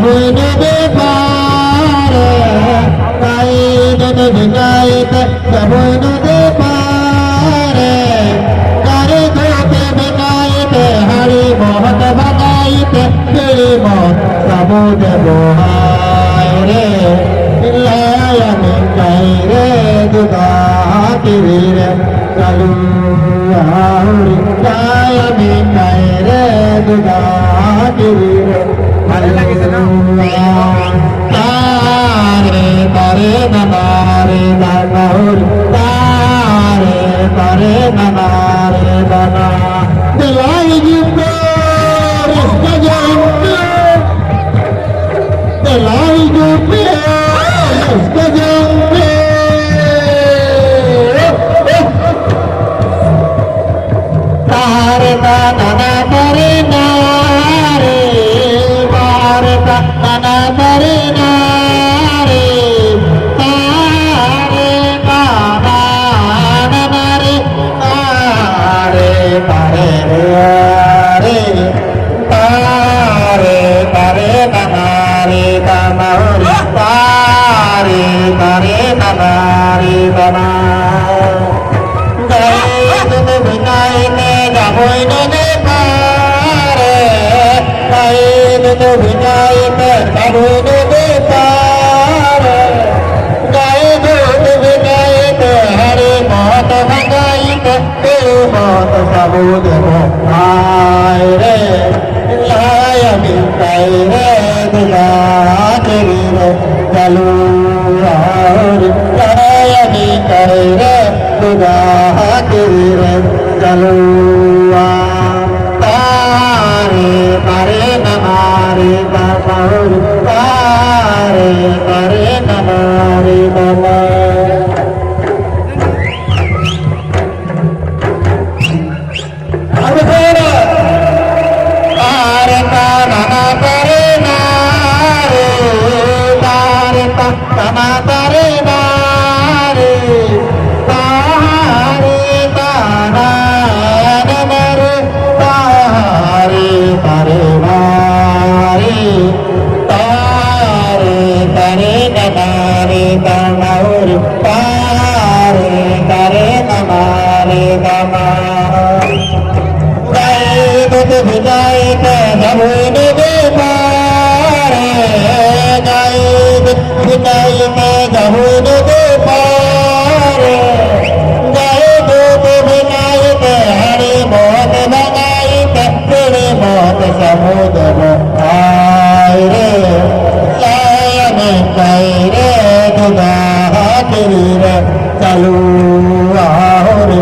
নদী পারে গাইতে নদী গাইতে যাবই নদী পারে গাড়ি ধোতে বেগাইতে হাড়ি মহৎ ভাগাইতে ফিরি মত সাবু দেব রে আমি গাই রে দুদা কিরি রে চালু আমি গাই রে দুদা কিরি রে ভালো লাগিছে না তারে তারে নারে নাগর তারে তারে নারে দানা দিলাই জিন্দো রস্তা জানতে দিলাই জিন্দো রস্তা জানতে তারে নানা তারে নারে বারে নানা তারে নারে তারে নানা নারে তারে তারে রে তারে তারে নানা রে দানা তারে তারে নানা রে দানা গাইতে যাবই নদী পারে গাইতে গাইতে যাবই নদী পারে গাইতে গাইতে হরে মত ভাগাইতে মত সাবু দেব রে আমি গাই রে দুলা দেবী রে চালু আমি গাই রে দুলা দেবী রে চালু তারে তারে নারে বাবার তারে তারে নারে বাবা তারে তানা তারে নারে তারে তানা তারে নারে তারে তানা নারে তারে তারে নারে তারে তারে নারে তানারে তারে তারে নারে তানা গাইতে গাইতে যাবই নদী পারে গাইতে গাইতে যাবই নদী পারে গাইতে গাইতে হরি মত ভাগাইতে ফিরে মত সাবু দেব রে আমি গাই রে দুদা কিরি রে চালু রে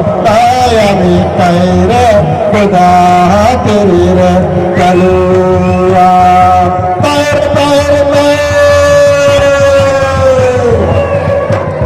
আমি গাই রে দুদা কিরি রে চালু